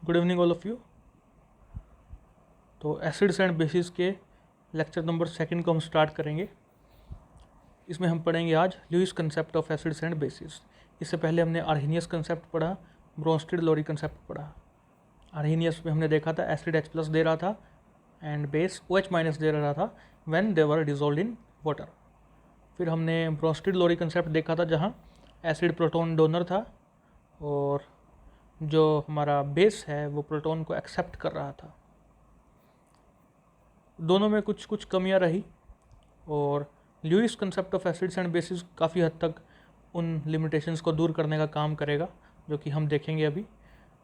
Good evening all of you. तो acids and basis के lecture number 2 को हम स्टार्ट करेंगे। इसमें हम पढ़ेंगे आज Lewis concept of acids and basis. इससे पहले हमने आर्हेनियस कंसेप्ट पढ़ा, ब्रोंस्टेड लोरी कंसेप्ट पढ़ा। आर्हेनियस में हमने देखा था एसिड H+ दे रहा था एंड बेस OH- दे रहा था when they were dissolved in water. फिर हमने ब्रोंस्टेड लोरी कंसेप्ट देखा था जहाँ एसिड प्रोटॉन डोनर था और जो हमारा बेस है वो प्रोटॉन को एक्सेप्ट कर रहा था। दोनों में कुछ कुछ कमियां रही और Lewis concept of acids and basis काफ़ी हद तक उन लिमिटेशंस को दूर करने का काम करेगा, जो कि हम देखेंगे अभी।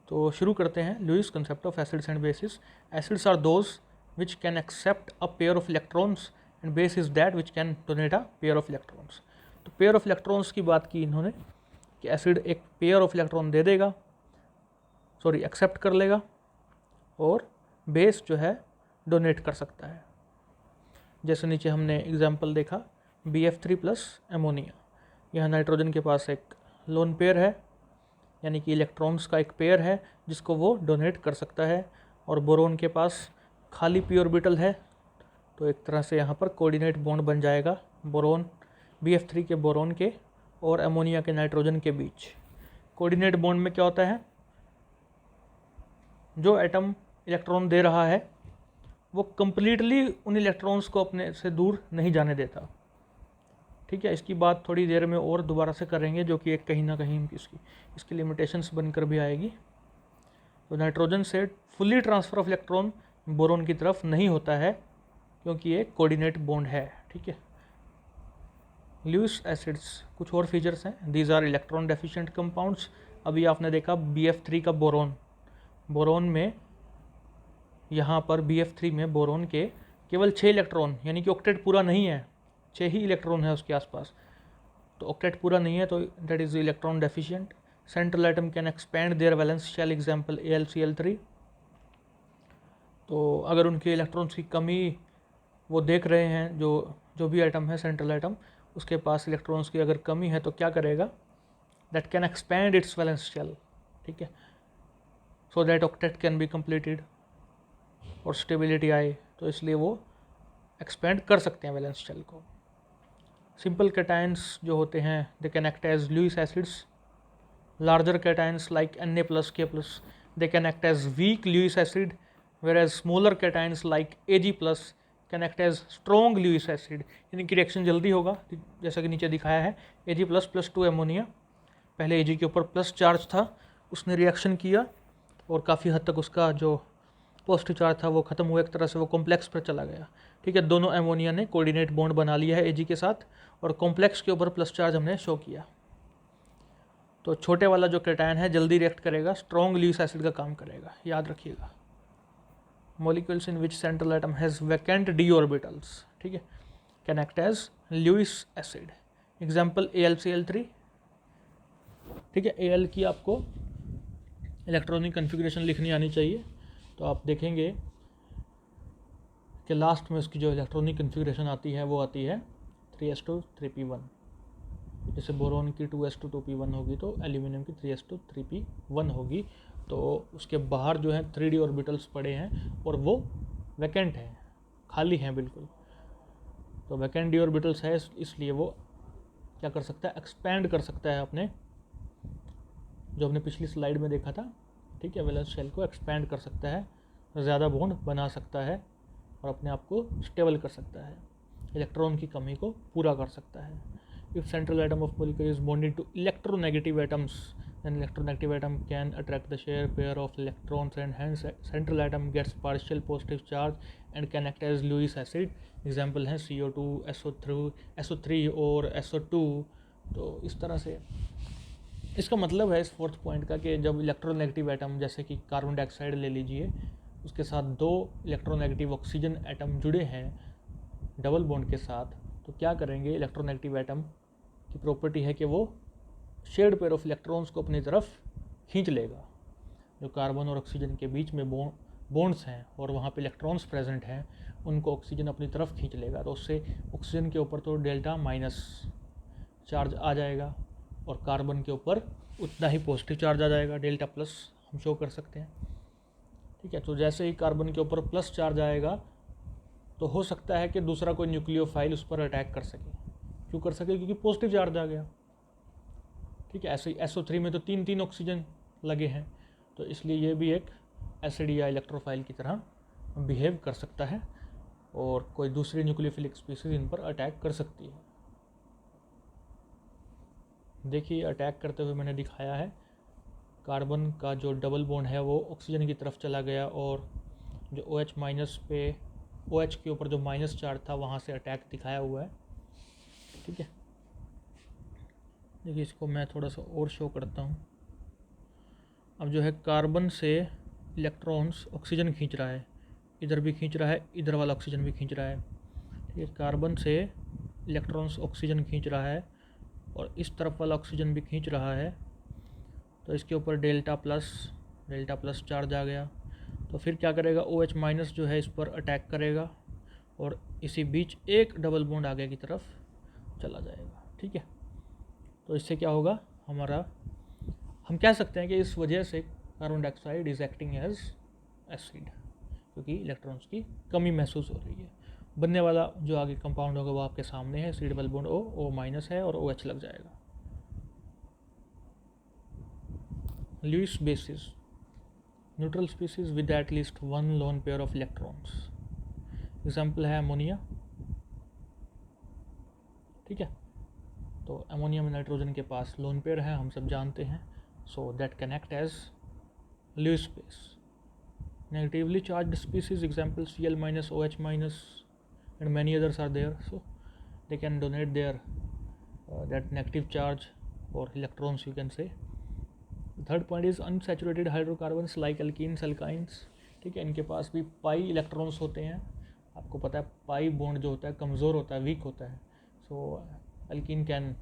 तो शुरू करते हैं Lewis concept of acids and bases. Acids are those which can accept a pair of electrons and base is that which can donate a pair of electrons. तो पेयर ऑफ इलेक्ट्रॉन्स की बात की इन्होंने कि एसिड एक pair of electron दे देगा, accept कर लेगा, और बेस जो है डोनेट कर सकता है। जैसे नीचे हमने एग्जाम्पल देखा BF3+ एमोनिया। यहाँ नाइट्रोजन के पास एक लोन पेयर है, यानी कि इलेक्ट्रॉन्स का एक पेयर है जिसको वो डोनेट कर सकता है, और बोरोन के पास खाली पी ऑर्बिटल है। तो एक तरह से यहाँ पर कोऑर्डिनेट बॉन्ड बन जाएगा बोरोन BF3 के बोरोन के और एमोनिया के नाइट्रोजन के बीच। कोऑर्डिनेट बॉन्ड में क्या होता है, जो एटम इलेक्ट्रॉन दे रहा है वो कंप्लीटली उन इलेक्ट्रॉन्स को अपने से दूर नहीं जाने देता। ठीक है, इसकी बात थोड़ी देर में और दोबारा से करेंगे, जो कि एक कहीं ना कहीं इसकी लिमिटेशंस बनकर भी आएगी। तो नाइट्रोजन से fully transfer of electron boron की तरफ नहीं होता है क्योंकि ये कोऑर्डिनेट बॉन्ड है। ठीक है, ल्यूइस एसिड्स कुछ और फीचर्स हैं। These are electron deficient compounds. अभी आपने देखा BF3 का बोरोन में, यहाँ पर BF3 में बोरोन के केवल 6 इलेक्ट्रॉन, यानी कि ऑक्टेट पूरा नहीं है, 6 ही इलेक्ट्रॉन है उसके आसपास, तो ऑक्टेट पूरा नहीं है, तो that is electron deficient. Central atom can expand their valence shell, example AlCl3। तो अगर उनके इलेक्ट्रॉन्स की कमी वो देख रहे हैं, जो भी एटम है सेंट्रल एटम, उसके पास इलेक्ट्रॉन्स की अगर कमी है तो क्या करेगा, that can expand its valence shell. ठीक है, so that octet can be completed और स्टेबिलिटी आए, तो इसलिए वो एक्सपेंड कर सकते हैं वैलेंस शेल को। सिंपल कैटायंस जो होते हैं they can act as Lewis acids. Larger cations like Na+, K+, they can act as weak Lewis acid, whereas smaller cations like Ag+ can act as strong Lewis acid. यानी कि reaction जल्दी होगा, जैसा कि नीचे दिखाया है। Ag+ + 2 एमोनिया, पहले Ag के ऊपर प्लस चार्ज था, उसने रिएक्शन किया और काफ़ी हद तक उसका जो पॉजिटिव चार्ज था वो खत्म हुआ, एक तरह से वो कॉम्प्लेक्स पर चला गया। ठीक है, दोनों एमोनिया ने कोऑर्डिनेट बॉन्ड बना लिया है Ag के साथ, और कॉम्प्लेक्स के ऊपर प्लस चार्ज हमने शो किया। तो छोटे वाला जो कैटायन है जल्दी रिएक्ट करेगा, स्ट्रॉन्ग ल्यूइस एसिड का काम करेगा, याद रखिएगा। Molecules in which central atom has vacant d orbitals, ठीक है, can act as Lewis acid, example AlCl3। ठीक है, Al की आपको इलेक्ट्रॉनिक कन्फिग्रेशन लिखनी आनी चाहिए। तो आप देखेंगे कि लास्ट में उसकी जो इलेक्ट्रॉनिक कन्फिग्रेशन आती है वो आती है 3s2 3p1। जैसे बोरोन की 2s2 2p1 होगी, तो एल्यूमिनियम की 3s2 3p1 होगी। तो उसके बाहर जो है 3d ऑर्बिटल्स पड़े हैं और वो वैकेंट हैं, खाली हैं बिल्कुल। तो वैकेंट d ऑर्बिटल्स है, इसलिए वो क्या कर सकता है, एक्सपैंड कर सकता है अपने, जो हमने पिछली स्लाइड में देखा था। ठीक है, वैलेंस शेल को एक्सपैंड कर सकता है, ज़्यादा बॉन्ड बना सकता है और अपने आप को स्टेबल कर सकता है, इलेक्ट्रॉन की कमी को पूरा कर सकता है। If central atom of molecule is bonded to electronegative atoms, then electronegative atom can attract the shared pair of electrons and hence central atom gets partial positive charge and can act as Lewis acid। Example हैं CO2, SO3 और SO2। तो इस तरह से इसका मतलब है इस फोर्थ पॉइंट का कि जब इलेक्ट्रोनेगेटिव एटम, जैसे कि कार्बन डाइऑक्साइड ले लीजिए, उसके साथ 2 इलेक्ट्रोनेगेटिव ऑक्सीजन एटम जुड़े हैं डबल बॉन्ड के साथ, तो क्या करेंगे, इलेक्ट्रोनेगेटिव एटम की प्रॉपर्टी है कि वो शेयर्ड पेयर ऑफ इलेक्ट्रॉन्स को अपनी तरफ खींच लेगा। जो कार्बन और ऑक्सीजन के बीच में बॉन्ड्स हैं और वहाँ पे इलेक्ट्रॉन्स प्रेजेंट हैं, उनको ऑक्सीजन अपनी तरफ खींच लेगा। तो उससे ऑक्सीजन के ऊपर तो Δ- चार्ज आ जाएगा और कार्बन के ऊपर उतना ही पॉजिटिव चार्ज आ जाएगा, Δ+ हम शो कर सकते हैं। ठीक है। तो जैसे ही कार्बन के ऊपर प्लस चार्ज आएगा तो हो सकता है कि दूसरा कोई न्यूक्लियोफाइल उस पर अटैक कर सके। क्यों कर सके? क्योंकि पॉजिटिव चार्ज आ गया। ठीक है। ऐसे ही SO3 में तो 3 ऑक्सीजन लगे हैं, तो इसलिए ये भी एक एसिड या इलेक्ट्रोफाइल की तरह बिहेव कर सकता है और कोई दूसरी न्यूक्लियोफिलिक स्पीसीज इन पर अटैक कर सकती है। देखिए अटैक करते हुए मैंने दिखाया है, कार्बन का जो डबल बॉन्ड है वो ऑक्सीजन की तरफ चला गया और जो OH माइनस पे OH के ऊपर जो माइनस चार्ज था वहाँ से अटैक दिखाया हुआ है। ठीक है। देखिए इसको मैं थोड़ा सा और शो करता हूँ। अब जो है कार्बन से इलेक्ट्रॉन्स ऑक्सीजन खींच रहा है, इधर भी खींच रहा है, इधर वाला ऑक्सीजन भी खींच रहा है। ठीक है। कार्बन से इलेक्ट्रॉन्स ऑक्सीजन खींच रहा है और इस तरफ वाला ऑक्सीजन भी खींच रहा है, तो इसके ऊपर डेल्टा प्लस चार्ज आ गया। तो फिर क्या करेगा, OH माइनस जो है इस पर अटैक करेगा और इसी बीच एक डबल बॉन्ड आगे की तरफ चला जाएगा। ठीक है। तो इससे क्या होगा, हम कह सकते हैं कि इस वजह से carbon dioxide is acting as acid, क्योंकि इलेक्ट्रॉन्स की कमी महसूस हो रही है। बनने वाला जो आगे कंपाउंड होगा वो आपके सामने है, C double bond O minus है और OH लग जाएगा। Lewis bases, neutral species with at least one lone pair of electrons. Example है अमोनिया। ठीक है। तो अमोनिया में नाइट्रोजन के पास लोन पेयर है, हम सब जानते हैं। So that can act as Lewis base. Negatively charged species, example Cl minus, OH minus, and many others are there. So they can donate their that negative charge or electrons, you can say. The third point is unsaturated hydrocarbons like alkenes, alkynes. ठीक है। इनके पास भी pi electrons होते हैं। आपको पता है pi bond जो होता है कमज़ोर होता है, वीक होता है। So alkene can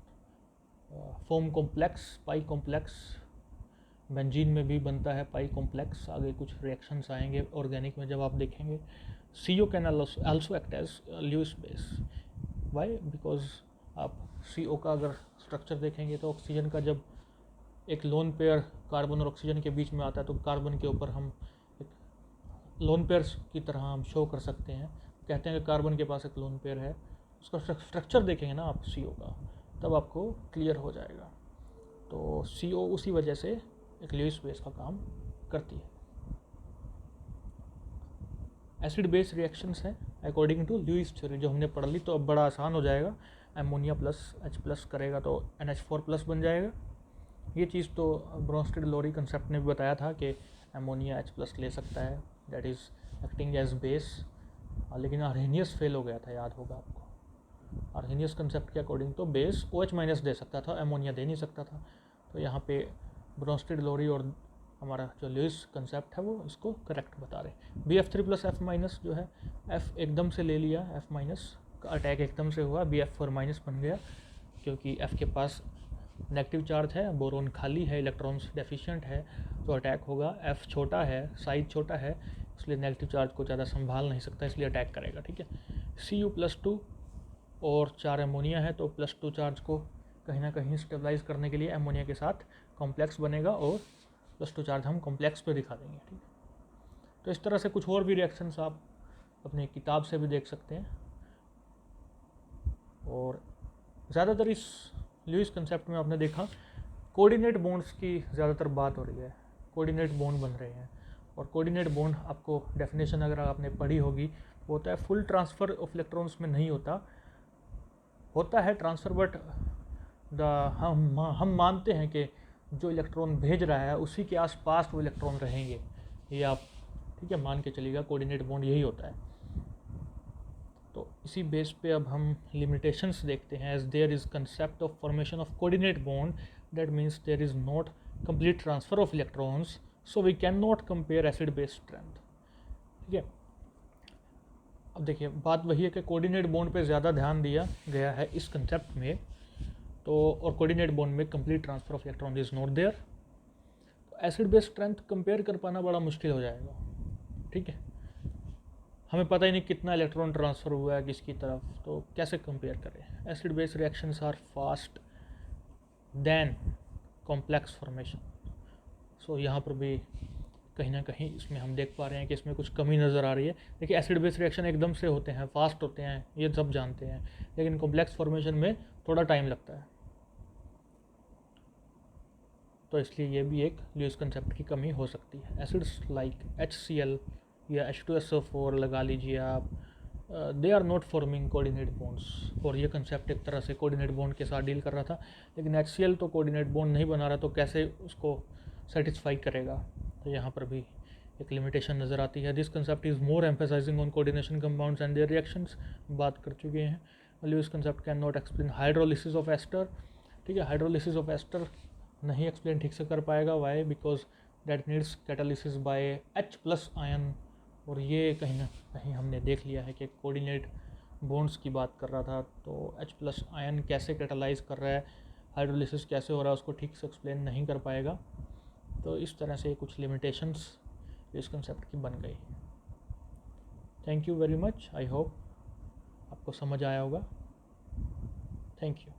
form complex, pi complex. Benzene में भी बनता है पाई कॉम्प्लेक्स। आगे कुछ रिएक्शंस आएंगे ऑर्गेनिक में जब आप देखेंगे। CO can also act as Lewis base. Why? Because आप CO का अगर स्ट्रक्चर देखेंगे तो ऑक्सीजन का जब एक लोन पेयर कार्बन और ऑक्सीजन के बीच में आता है तो कार्बन के ऊपर हम एक लोन पेयर की तरह हम शो कर सकते हैं। कहते हैं कि कार्बन के पास एक लोन पेयर है, उसका स्ट्रक्चर देखेंगे ना आप CO का, तब आपको क्लियर हो जाएगा। तो CO उसी वजह से एक ल्यूइस बेस का काम करती है। एसिड बेस रिएक्शंस हैं अकॉर्डिंग टू ल्यूइस थ्योरी, जो हमने पढ़ ली, तो अब बड़ा आसान हो जाएगा। अमोनिया प्लस H प्लस करेगा तो NH4 प्लस बन जाएगा। ये चीज़ तो ब्रोंस्टेड लोरी कंसेप्ट ने भी बताया था कि अमोनिया H प्लस ले सकता है, that is acting as base. लेकिन आर्हेनियस फेल हो गया था, याद होगा आपको। आर्हेनियस कंसेप्ट के अकॉर्डिंग तो बेस OH माइनस दे सकता था, अमोनिया दे नहीं सकता था। तो यहाँ पे ब्रोंस्टेड लोरी और हमारा जो ल्यूइस कंसेप्ट है वो इसको करेक्ट बता रहे। BF3 प्लस F माइनस जो है, F एकदम से ले लिया, F माइनस का अटैक एकदम से हुआ, BF4 माइनस बन गया, क्योंकि F के पास नेगेटिव चार्ज है, बोरोन खाली है, इलेक्ट्रॉन्स डेफिशिएंट है, तो अटैक होगा। F छोटा है, साइज छोटा है, इसलिए नेगेटिव चार्ज को ज़्यादा संभाल नहीं सकता, इसलिए अटैक करेगा। ठीक है। Cu+2 और 4 अमोनिया है, तो +2 चार्ज को कहीं ना कहीं स्टेबलाइज करने के लिए अमोनिया के साथ कॉम्प्लेक्स बनेगा और +2 चार्ज हम कॉम्प्लेक्स पे दिखा देंगे। ठीक है। तो इस तरह से कुछ और भी रिएक्शंस आप अपनी किताब से भी देख सकते हैं। और ज़्यादातर इस ल्यूइस कंसेप्ट में आपने देखा कोऑर्डिनेट बॉन्ड्स की ज़्यादातर बात हो रही है, कोऑर्डिनेट बॉन्ड बन रहे हैं। और कोऑर्डिनेट बॉन्ड आपको डेफिनेशन अगर आपने पढ़ी होगी, वो होता है फुल ट्रांसफ़र ऑफ इलेक्ट्रॉन्स में नहीं होता है ट्रांसफ़र, बट हम मानते हैं कि जो इलेक्ट्रॉन भेज रहा है उसी के आसपास वो इलेक्ट्रॉन रहेंगे, ये आप ठीक है मान के चलिएगा। कोऑर्डिनेट बॉन्ड यही होता है। तो इसी बेस पे अब हम लिमिटेशंस देखते हैं। As there is concept of formation of coordinate bond, that means there is not complete transfer of electrons, so we can not compare acid base strength. ठीक है। अब देखिए बात वही है कि कोऑर्डिनेट बॉन्ड पे ज़्यादा ध्यान दिया गया है इस कंसेप्ट में, तो और कोऑर्डिनेट बॉन्ड में complete transfer of electron is not there. तो एसिड बेस स्ट्रेंथ कंपेयर कर पाना बड़ा मुश्किल हो जाएगा। ठीक है। हमें पता ही नहीं कितना इलेक्ट्रॉन ट्रांसफ़र हुआ है किसकी तरफ, तो कैसे कंपेयर करें। Acid base reactions are fast then complex formation. So यहाँ पर भी कहीं ना कहीं इसमें हम देख पा रहे हैं कि इसमें कुछ कमी नज़र आ रही है। देखिए एसिड बेस रिएक्शन एकदम से होते हैं, फास्ट होते हैं, ये सब जानते हैं, लेकिन कॉम्प्लेक्स फॉर्मेशन में थोड़ा टाइम लगता है। तो इसलिए ये भी एक ल्यूइस कंसेप्ट की कमी हो सकती है। एसिड्स लाइक HCl या H2SO4 लगा लीजिए आप, they are not forming coordinate bonds. और ये कंसेप्ट एक तरह से कोऑर्डिनेट बॉन्ड के साथ डील कर रहा था, लेकिन HCl तो कोऑर्डिनेट बॉन्ड नहीं बना रहा, तो कैसे उसको सेटिस्फाई करेगा। तो यहाँ पर भी एक लिमिटेशन नज़र आती है। This concept is more emphasising on coordination compounds and their reactions, बात कर चुके हैं। Lewis concept can not explain hydrolysis of ester. ठीक है, हाइड्रोलिसिस ऑफ एस्टर नहीं एक्सप्लेन ठीक से कर पाएगा। Why? Because that needs catalysis by H+ ion. और ये कहीं ना कहीं हमने देख लिया है कि कोऑर्डिनेट बॉन्ड्स की बात कर रहा था, तो H+ आयन कैसे कैटालाइज कर रहा है, हाइड्रोलिसिस कैसे हो रहा है, उसको ठीक से एक्सप्लेन नहीं कर पाएगा। तो इस तरह से कुछ लिमिटेशंस इस कंसेप्ट की बन गई। Thank you very much, I hope आपको समझ आया होगा। Thank you.